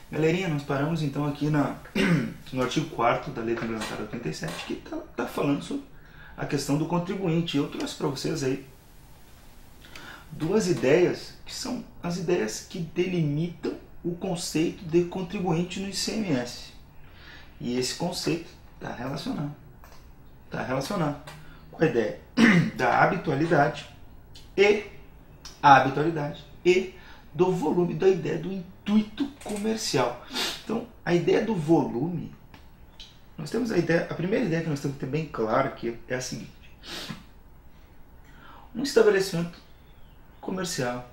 Galerinha, nós paramos então aqui no artigo 4º da Lei Complementar 87, que está falando sobre a questão do contribuinte. Eu trouxe para vocês aí duas ideias, que são as ideias que delimitam o conceito de contribuinte no ICMS. E esse conceito está relacionado com a ideia da habitualidade e do volume, da ideia do intuito comercial. Então, a ideia do volume, nós temos a primeira ideia que nós temos que ter bem clara aqui é a seguinte: um estabelecimento comercial,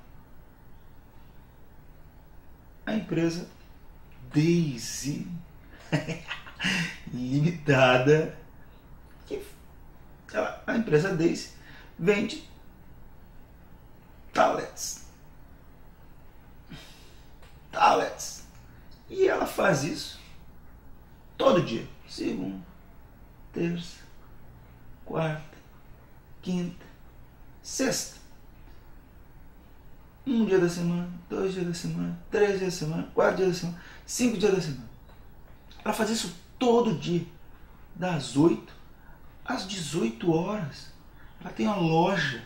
a empresa Daisy Limitada, a empresa Daisy vende tablets. E ela faz isso todo dia. Segunda, terça, quarta, quinta, sexta. Um dia da semana, 2 dias da semana, 3 dias da semana, 4 dias da semana, 5 dias da semana. Ela faz isso todo dia, das 8 às 18 horas. Ela tem uma loja.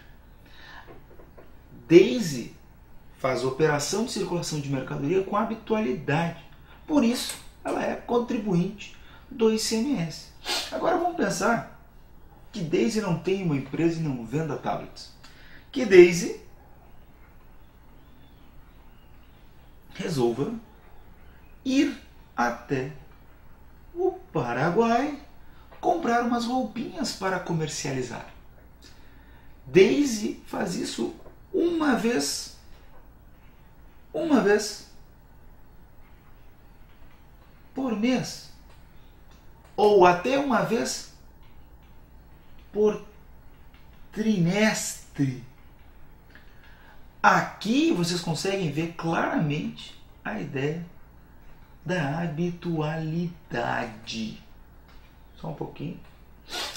Daisy faz operação de circulação de mercadoria com habitualidade. Por isso, ela é contribuinte do ICMS. Agora vamos pensar que Daisy não tem uma empresa e não venda tablets. Que Daisy resolva ir até o Paraguai comprar umas roupinhas para comercializar. Daisy faz isso uma vez por mês, ou até uma vez por trimestre. Aqui vocês conseguem ver claramente a ideia da habitualidade. Só um pouquinho.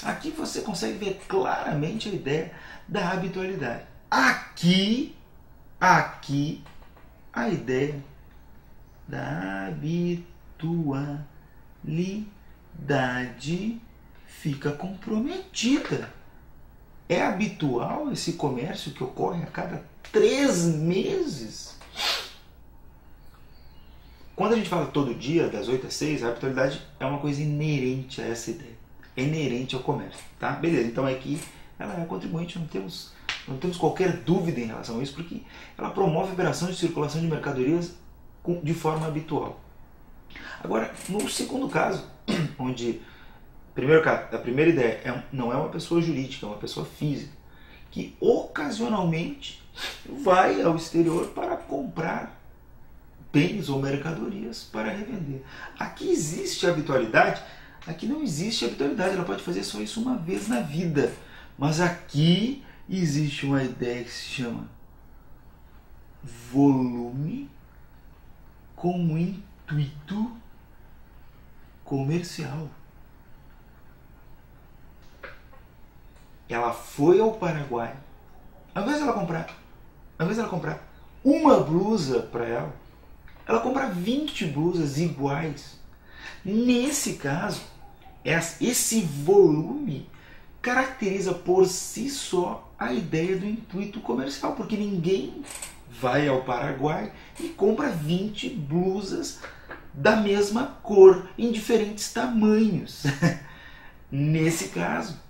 Aqui você consegue ver claramente a ideia da habitualidade. Aqui a ideia da habitualidade fica comprometida. É habitual esse comércio que ocorre a cada 3 meses. Quando a gente fala todo dia, das 8 às 6, a habitualidade é uma coisa inerente a essa ideia. É inerente ao comércio. Tá? Beleza, então aqui ela é contribuinte, não temos qualquer dúvida em relação a isso, porque ela promove operações de circulação de mercadorias de forma habitual. Agora, no segundo caso, onde a primeira ideia não é uma pessoa jurídica, é uma pessoa física, que ocasionalmente vai ao exterior para comprar bens ou mercadorias para revender. Aqui existe habitualidade? Aqui não existe habitualidade, ela pode fazer só isso uma vez na vida. Mas aqui existe uma ideia que se chama volume com intuito comercial. Ela foi ao Paraguai. Ao invés de ela comprar uma blusa para ela compra 20 blusas iguais. Nesse caso, esse volume caracteriza por si só a ideia do intuito comercial, porque ninguém vai ao Paraguai e compra 20 blusas da mesma cor, em diferentes tamanhos. Nesse caso,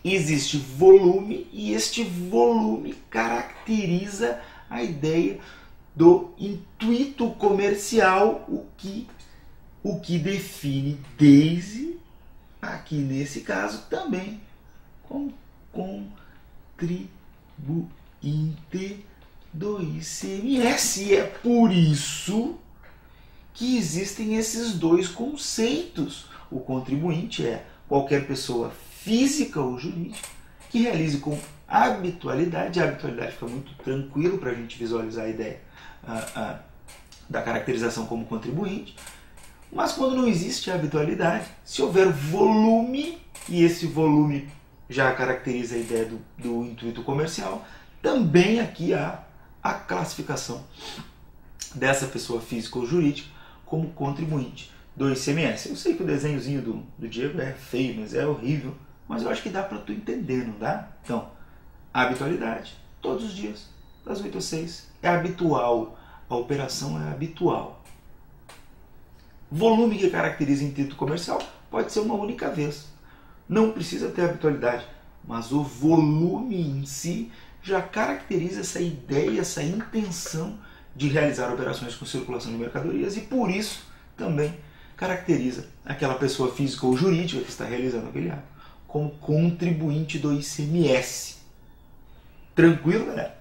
existe volume e este volume caracteriza a ideia do intuito comercial, o que define Daisy, aqui nesse caso também, como contribuinte do ICMS. E é por isso que existem esses dois conceitos. O contribuinte é qualquer pessoa física ou jurídica que realize com habitualidade. A habitualidade fica muito tranquilo para a gente visualizar a ideia da caracterização como contribuinte. Mas quando não existe a habitualidade, se houver volume, e esse volume já caracteriza a ideia do intuito comercial, também aqui há a classificação dessa pessoa física ou jurídica como contribuinte do ICMS. Eu sei que o desenhozinho do Diego é feio, mas é horrível, mas eu acho que dá para tu entender, não dá? Então, habitualidade, todos os dias, das 8 às 6, é habitual, a operação é habitual. Volume que caracteriza em título comercial pode ser uma única vez. Não precisa ter habitualidade, mas o volume em si já caracteriza essa ideia, essa intenção de realizar operações com circulação de mercadorias e por isso também caracteriza aquela pessoa física ou jurídica que está realizando aquele ato como contribuinte do ICMS. Tranquilo, galera?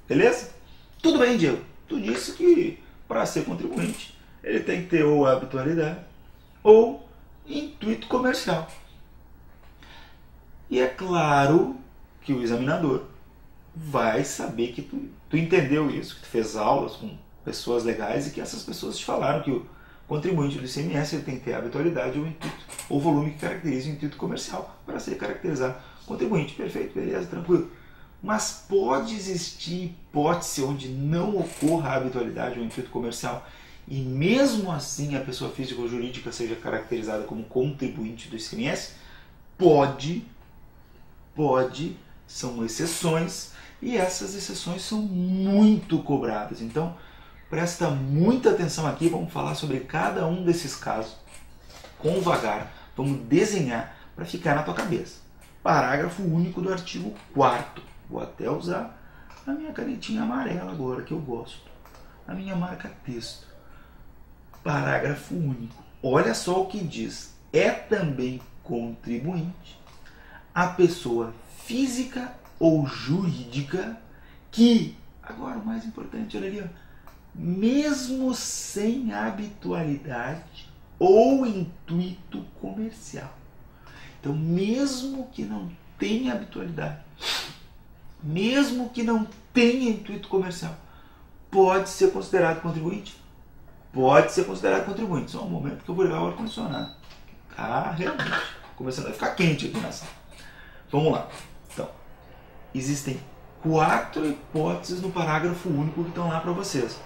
Beleza? Tudo bem, Diego. Tu disse que para ser contribuinte ele tem que ter ou habitualidade ou intuito comercial. E é claro que o examinador vai saber que tu entendeu isso, que tu fez aulas com pessoas legais e que essas pessoas te falaram que o contribuinte do ICMS ele tem que ter habitualidade ou intuito, ou volume que caracteriza o intuito comercial para ser caracterizado contribuinte. Perfeito, beleza, tranquilo. Mas pode existir hipótese onde não ocorra a habitualidade ou intuito comercial e mesmo assim a pessoa física ou jurídica seja caracterizada como contribuinte do ICMS? Pode, são exceções e essas exceções são muito cobradas. Então, presta muita atenção aqui, vamos falar sobre cada um desses casos com vagar, vamos desenhar para ficar na tua cabeça. Parágrafo único do artigo 4º. Vou até usar a minha canetinha amarela agora, que eu gosto. A minha marca texto. Parágrafo único. Olha só o que diz. É também contribuinte a pessoa física ou jurídica que, agora o mais importante, olha ali, ó, mesmo sem habitualidade ou intuito comercial. Então, mesmo que não tenha habitualidade, mesmo que não tenha intuito comercial, pode ser considerado contribuinte? Pode ser considerado contribuinte. Só um momento que eu vou ligar o ar-condicionado. Ah, realmente. Começando a ficar quente aqui na sala. Vamos lá. Então, existem 4 hipóteses no parágrafo único que estão lá para vocês.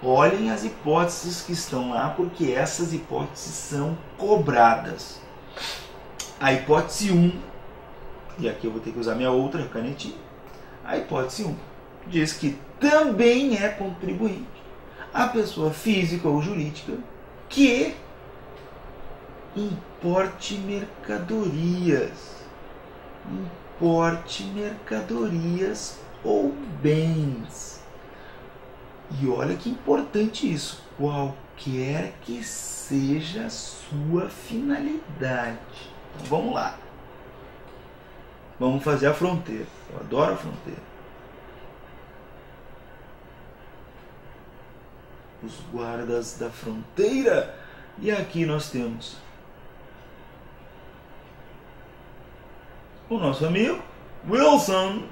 Olhem as hipóteses que estão lá, porque essas hipóteses são cobradas. A hipótese 1, e aqui eu vou ter que usar minha outra canetinha. A hipótese 1 diz que também é contribuinte a pessoa física ou jurídica que importe mercadorias ou bens. E olha que importante isso, qualquer que seja a sua finalidade. Então, vamos lá. Vamos fazer a fronteira. Eu adoro a fronteira. Os guardas da fronteira. E aqui nós temos o nosso amigo Wilson.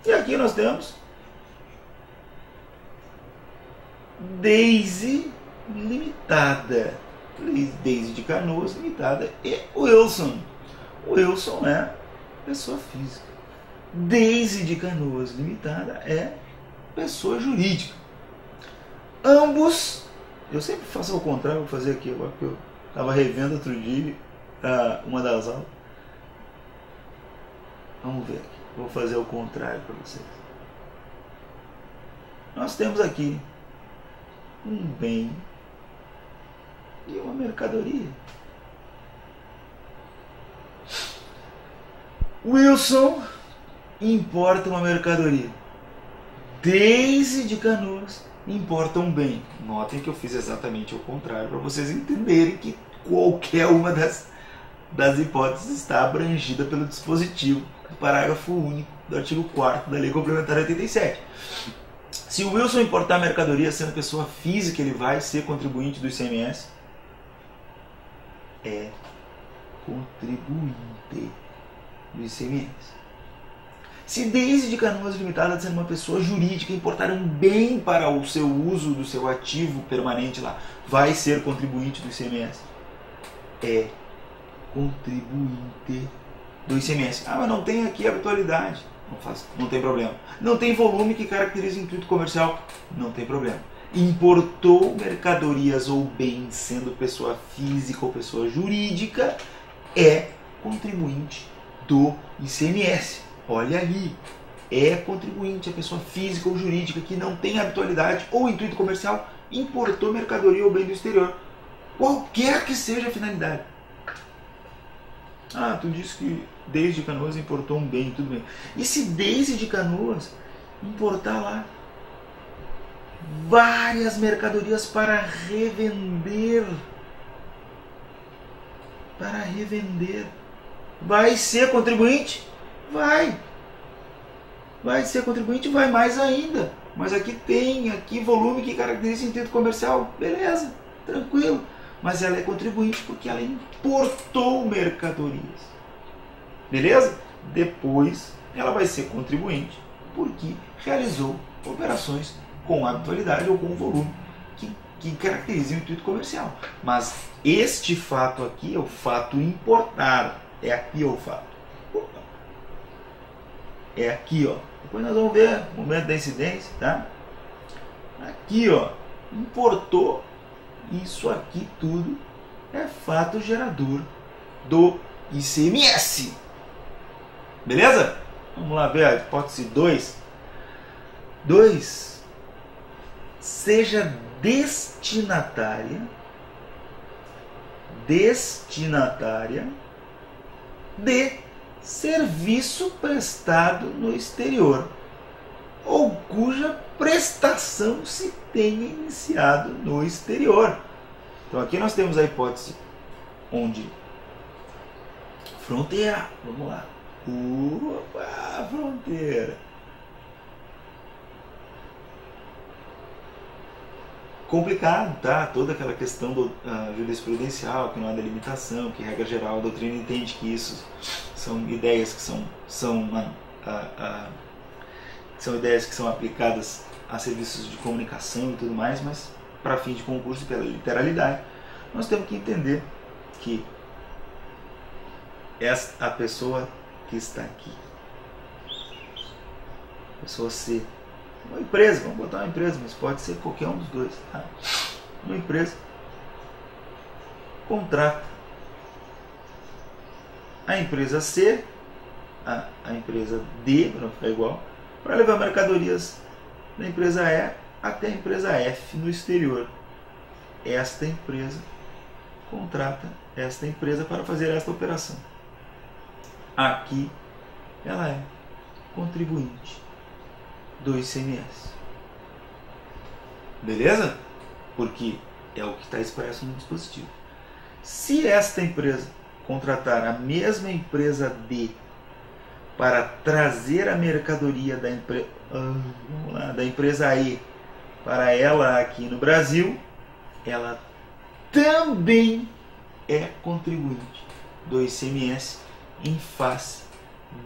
E aqui nós temos Daisy Limitada. Daisy de Canoas Limitada e Wilson. Wilson é pessoa física. Daisy de Canoas Limitada é pessoa jurídica. Ambos, eu sempre faço ao contrário, vou fazer aqui agora, porque eu estava revendo outro dia uma das aulas. Vamos ver aqui, vou fazer ao contrário para vocês. Nós temos aqui um bem e uma mercadoria. Wilson importa uma mercadoria. Daisy de Canoas importa um bem. Notem que eu fiz exatamente o contrário para vocês entenderem que qualquer uma das hipóteses está abrangida pelo dispositivo do parágrafo único do artigo 4º da Lei Complementar 87. Se o Wilson importar mercadoria sendo pessoa física, ele vai ser contribuinte do ICMS? É contribuinte do ICMS. Se Daisy de Canoas Limitada, sendo uma pessoa jurídica, importar um bem para o seu uso do seu ativo permanente lá, vai ser contribuinte do ICMS? É contribuinte do ICMS. Ah, mas não tem aqui habitualidade. Não tem problema. Não tem volume que caracteriza intuito comercial. Não tem problema. importou mercadorias ou bens, sendo pessoa física ou pessoa jurídica, é contribuinte do ICMS. Olha ali, é contribuinte, a pessoa física ou jurídica que não tem habitualidade ou intuito comercial, importou mercadoria ou bem do exterior, qualquer que seja a finalidade. Ah, tu disse que desde Canoas importou um bem, tudo bem. E se desde Canoas importar lá várias mercadorias para revender, vai ser contribuinte? Vai ser contribuinte, vai mais ainda. Mas aqui tem volume que caracteriza sentido comercial, beleza, tranquilo. Mas ela é contribuinte porque ela importou mercadorias, beleza? Depois ela vai ser contribuinte porque realizou operações com habitualidade ou com volume que caracteriza o intuito comercial. Mas este fato aqui é o fato importado. É aqui o fato. É aqui, ó. Depois nós vamos ver o momento da incidência, tá? Aqui, ó. Importou. Isso aqui tudo é fato gerador do ICMS. Beleza? Vamos lá ver a hipótese 2. 2. Seja destinatária de serviço prestado no exterior ou cuja prestação se tenha iniciado no exterior. Então aqui nós temos a hipótese onde fronteira, vamos lá, opa, fronteira, complicado, tá? Toda aquela questão do jurisprudencial, que não há delimitação, que regra geral a doutrina entende que isso são ideias que são ideias que são aplicadas a serviços de comunicação e tudo mais, mas para fim de concurso e pela literalidade, nós temos que entender que a pessoa que está aqui, a pessoa C, uma empresa, vamos botar uma empresa, mas pode ser qualquer um dos dois, tá? Uma empresa contrata a empresa C, a empresa D, para não ficar igual, para levar mercadorias da empresa E até a empresa F no exterior. Esta empresa contrata esta empresa para fazer esta operação. Aqui ela é contribuinte do ICMS. Beleza? Porque é o que está expresso no dispositivo. Se esta empresa contratar a mesma empresa D para trazer a mercadoria da empresa E para ela aqui no Brasil, ela também é contribuinte do ICMS em face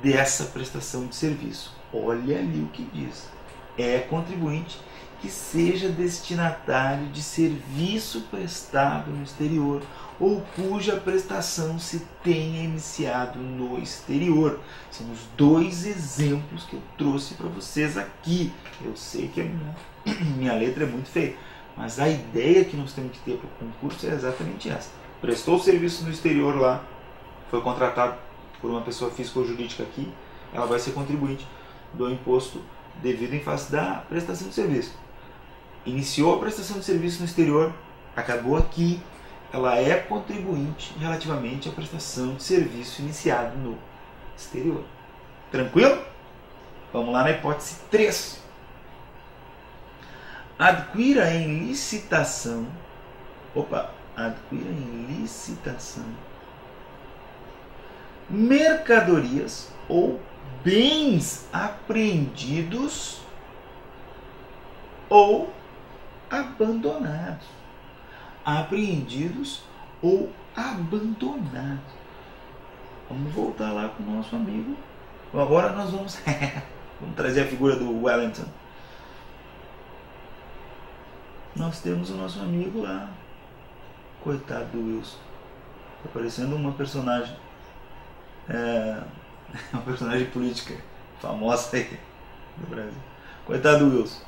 dessa prestação de serviço. Olha ali o que diz. É contribuinte que seja destinatário de serviço prestado no exterior ou cuja prestação se tenha iniciado no exterior. São os dois exemplos que eu trouxe para vocês aqui. Eu sei que minha letra é muito feia, mas a ideia que nós temos que ter para o concurso é exatamente essa. Prestou serviço no exterior lá, foi contratado por uma pessoa física ou jurídica aqui, ela vai ser contribuinte do imposto devido em face da prestação de serviço. Iniciou a prestação de serviço no exterior, acabou aqui, ela é contribuinte relativamente à prestação de serviço iniciado no exterior. Tranquilo? Vamos lá na hipótese 3. Adquira em licitação mercadorias ou bens apreendidos ou abandonados. Apreendidos ou abandonados. Vamos voltar lá com o nosso amigo. Agora nós vamos trazer a figura do Wellington. Nós temos o nosso amigo lá. Coitado do Wilson. Está parecendo uma personagem. Uma personagem política famosa aí do Brasil. Coitado do Wilson.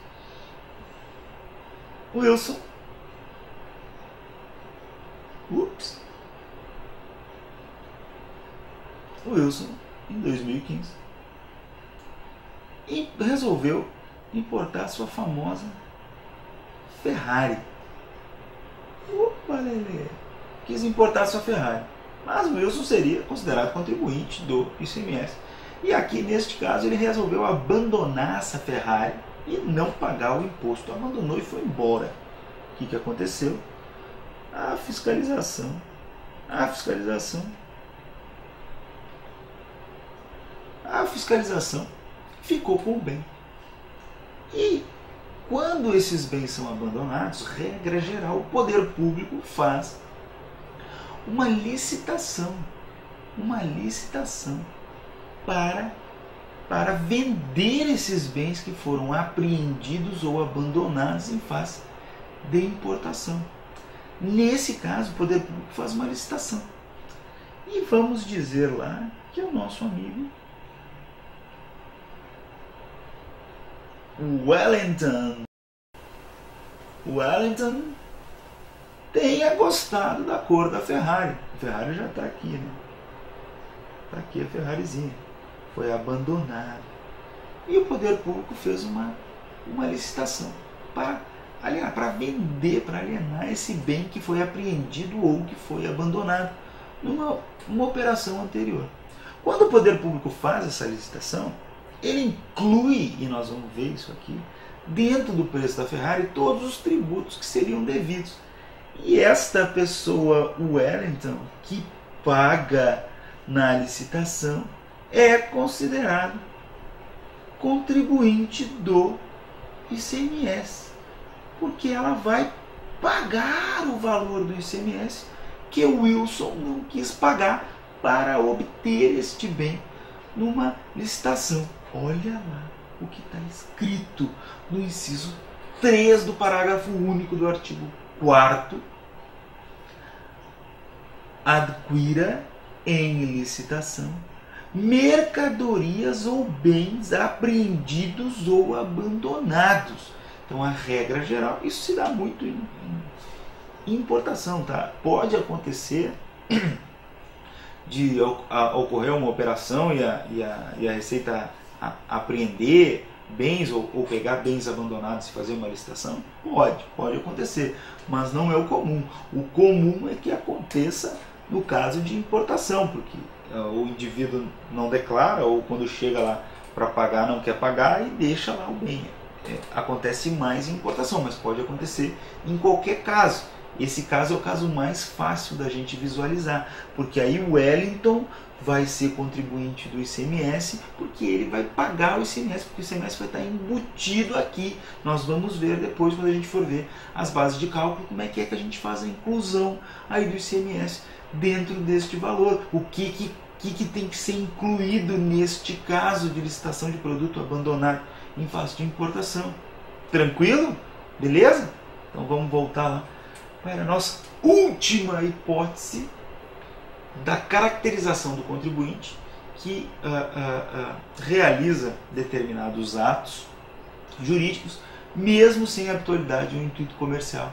Wilson, em 2015, resolveu importar sua famosa Ferrari. Quis importar sua Ferrari. Mas o Wilson seria considerado contribuinte do ICMS. E aqui, neste caso, ele resolveu abandonar essa Ferrari e não pagar o imposto. Abandonou e foi embora. O que aconteceu? A fiscalização ficou com o bem. E quando esses bens são abandonados, regra geral, o poder público faz uma licitação para vender esses bens que foram apreendidos ou abandonados em face de importação. Nesse caso, o poder público faz uma licitação. E vamos dizer lá que o nosso amigo Wellington tenha gostado da cor da Ferrari. A Ferrari já está aqui, né? Está aqui a Ferrarizinha. Foi abandonada. E o poder público fez uma licitação para vender, para alienar esse bem que foi apreendido ou que foi abandonado numa operação anterior. Quando o poder público faz essa licitação, ele inclui, e nós vamos ver isso aqui, dentro do preço da Ferrari, todos os tributos que seriam devidos. E esta pessoa, Wellington, que paga na licitação, é considerado contribuinte do ICMS, porque ela vai pagar o valor do ICMS que o Wilson não quis pagar para obter este bem numa licitação. Olha lá o que está escrito no inciso 3 do parágrafo único do artigo 4º. Adquira em licitação mercadorias ou bens apreendidos ou abandonados. Então, a regra geral, isso se dá muito em importação, tá? Pode acontecer de ocorrer uma operação e a Receita apreender bens ou pegar bens abandonados e fazer uma licitação? Pode acontecer, mas não é o comum. O comum é que aconteça no caso de importação, porque o indivíduo não declara ou quando chega lá para pagar não quer pagar e deixa lá o bem. Acontece mais em importação, mas pode acontecer em qualquer caso. Esse caso é o caso mais fácil da gente visualizar, porque aí o Wellington vai ser contribuinte do ICMS, porque ele vai pagar o ICMS, porque o ICMS vai estar embutido aqui. Nós vamos ver depois, quando a gente for ver as bases de cálculo, como é que a gente faz a inclusão aí do ICMS dentro deste valor. O que tem que ser incluído neste caso de licitação de produto abandonado em face de importação. Tranquilo? Beleza? Então vamos voltar lá para a nossa última hipótese da caracterização do contribuinte que realiza determinados atos jurídicos, mesmo sem habitualidade ou intuito comercial,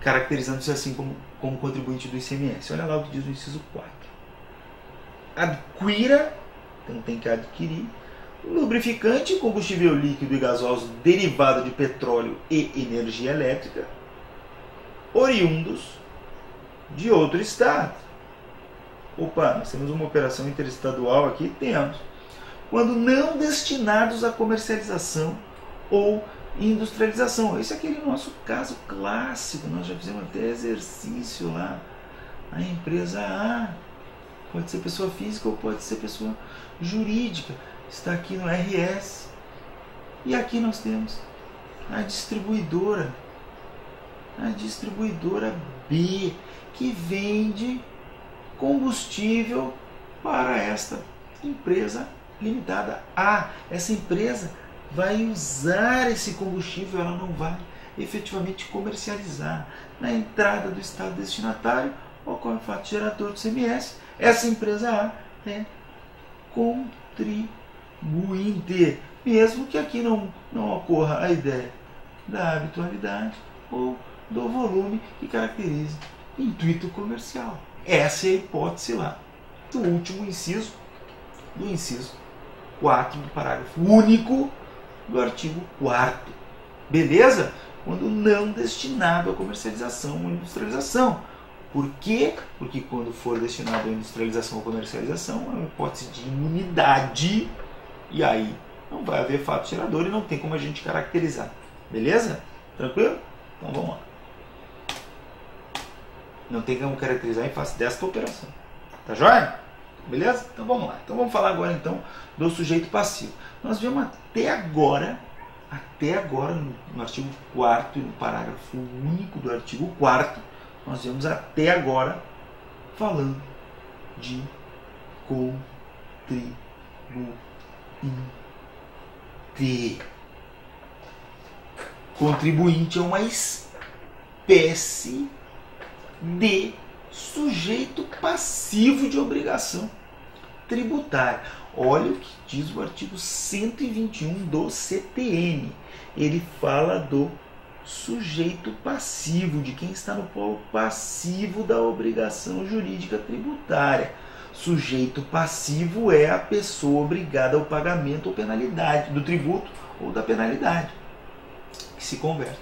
caracterizando-se assim como contribuinte do ICMS. Olha lá o que diz o inciso 4. Adquira, então tem que adquirir, lubrificante, combustível líquido e gasoso derivado de petróleo e energia elétrica, oriundos de outro estado. Opa, nós temos uma operação interestadual aqui? Temos. Quando não destinados à comercialização ou industrialização. Esse é aquele nosso caso clássico, nós já fizemos até exercício lá. A empresa A pode ser pessoa física ou pode ser pessoa jurídica. Está aqui no RS. E aqui nós temos a distribuidora B, que vende combustível para esta empresa limitada A. Essa empresa vai usar esse combustível, ela não vai efetivamente comercializar. Na entrada do estado destinatário, ocorre o fato gerador do ICMS. Essa empresa A é contribuinte, mesmo que aqui não ocorra a ideia da habitualidade ou do volume que caracterize intuito comercial. Essa é a hipótese lá do último inciso, do inciso 4 do parágrafo único do artigo 4º. Beleza? Quando não destinado à comercialização ou industrialização. Por quê? Porque quando for destinado à industrialização ou comercialização, é uma hipótese de imunidade, e aí não vai haver fato gerador e não tem como a gente caracterizar. Beleza? Tranquilo? Então vamos lá. Não tem como caracterizar em face desta operação. Tá joia? Beleza? Então vamos lá. Então vamos falar agora então do sujeito passivo. Nós vemos até agora no artigo 4º e no parágrafo único do artigo 4º, nós vemos até agora falando de contribuinte. Contribuinte é uma espécie de sujeito passivo de obrigação tributária. Olha o que diz o artigo 121 do CTN. Ele fala do sujeito passivo, de quem está no polo passivo da obrigação jurídica tributária. Sujeito passivo é a pessoa obrigada ao pagamento ou penalidade, do tributo ou da penalidade, que se converte,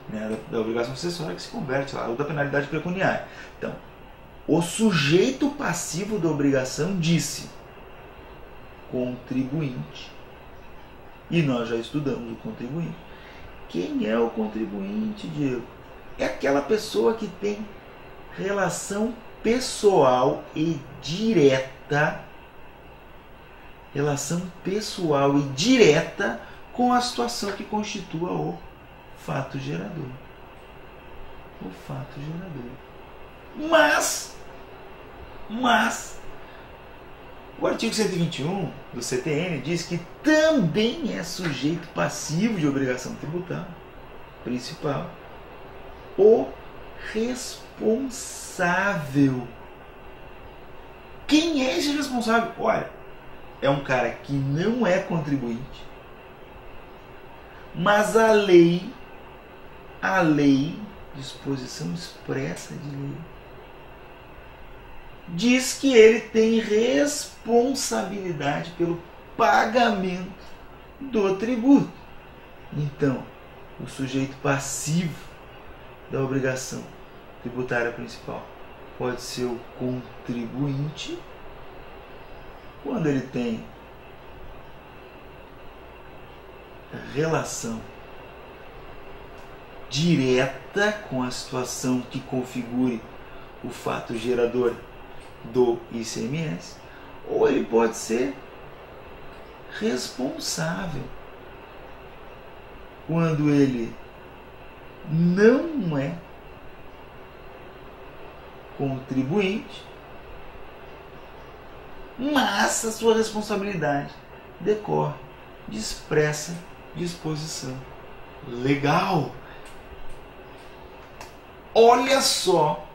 né, da obrigação acessória que se converte lá, ou da penalidade pecuniária. Então, o sujeito passivo da obrigação disse contribuinte. E nós já estudamos o contribuinte. Quem é o contribuinte, Diego? É aquela pessoa que tem relação pessoal e direta, com a situação que constitua o fato gerador. Mas o artigo 121 do CTN diz que também é sujeito passivo de obrigação tributária principal o responsável. Quem é esse responsável? Olha, é um cara que não é contribuinte, mas a lei, disposição expressa de lei, diz que ele tem responsabilidade pelo pagamento do tributo. Então, o sujeito passivo da obrigação tributária principal pode ser o contribuinte quando ele tem relação direta com a situação que configure o fato gerador do ICMS, ou ele pode ser responsável quando ele não é contribuinte, mas a sua responsabilidade decorre de expressa disposição legal. Olha só,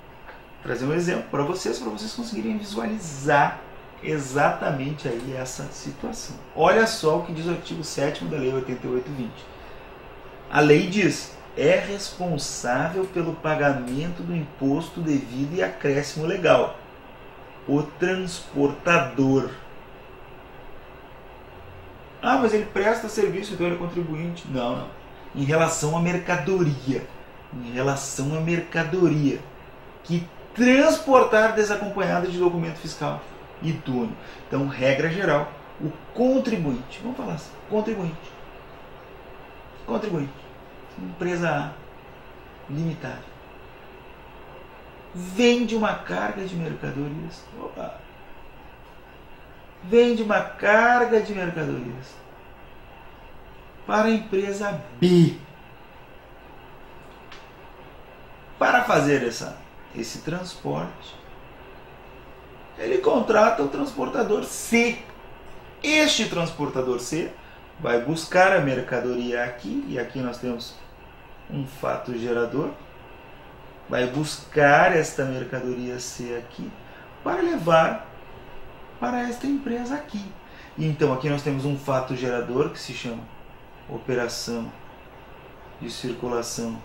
trazer um exemplo para vocês conseguirem visualizar exatamente aí essa situação. Olha só o que diz o artigo 7º da Lei 88/20. A lei diz: é responsável pelo pagamento do imposto devido e acréscimo legal o transportador. Ah, mas ele presta serviço, então ele é contribuinte. Não. Em relação à mercadoria. Que transportar desacompanhada de documento fiscal idôneo. Então, regra geral, o contribuinte, vamos falar assim, contribuinte, empresa A, limitada, vende uma carga de mercadorias, para a empresa B. Para fazer esse transporte, ele contrata o transportador C. Este transportador C vai buscar a mercadoria aqui, e aqui nós temos um fato gerador, vai buscar esta mercadoria C aqui para levar para esta empresa aqui. E então aqui nós temos um fato gerador que se chama operação de circulação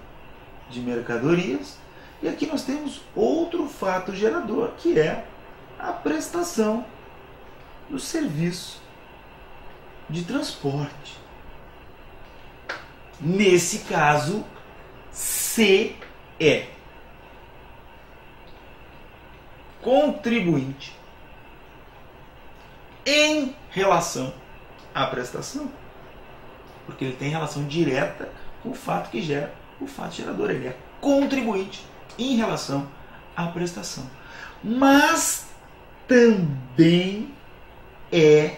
de mercadorias. E aqui nós temos outro fato gerador, que é a prestação do serviço de transporte. Nesse caso, C é contribuinte em relação à prestação, porque ele tem relação direta com o fato que gera o fato gerador. Ele é contribuinte em relação à prestação, mas também é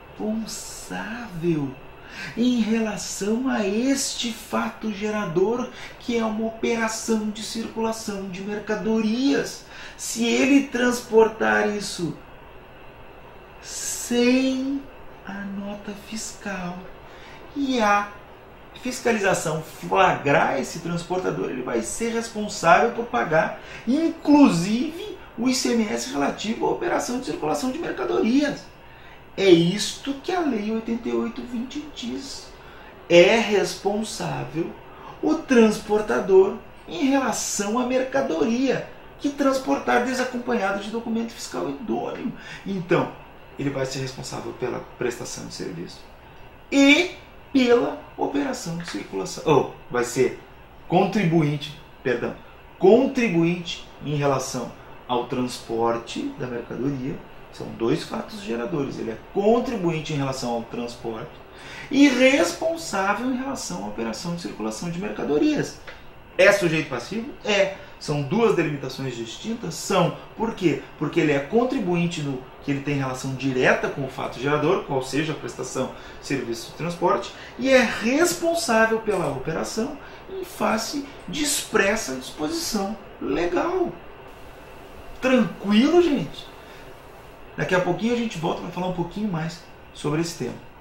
responsável em relação a este fato gerador, que é uma operação de circulação de mercadorias. Se ele transportar isso sem a nota fiscal e a fiscalização flagrar esse transportador, ele vai ser responsável por pagar, inclusive, o ICMS relativo à operação de circulação de mercadorias. É isto que a Lei 88/20 diz. É responsável o transportador em relação à mercadoria que transportar desacompanhado de documento fiscal idôneo. Então, ele vai ser responsável pela prestação de serviço e pela operação de circulação. Ou vai ser contribuinte em relação ao transporte da mercadoria. São dois fatos geradores. Ele é contribuinte em relação ao transporte e responsável em relação à operação de circulação de mercadorias. É sujeito passivo? É. São duas delimitações distintas? São. Por quê? Porque ele é contribuinte no que ele tem relação direta com o fato gerador, qual seja a prestação de serviço de transporte, e é responsável pela operação em face de expressa disposição legal. Tranquilo, gente? Daqui a pouquinho a gente volta para falar um pouquinho mais sobre esse tema.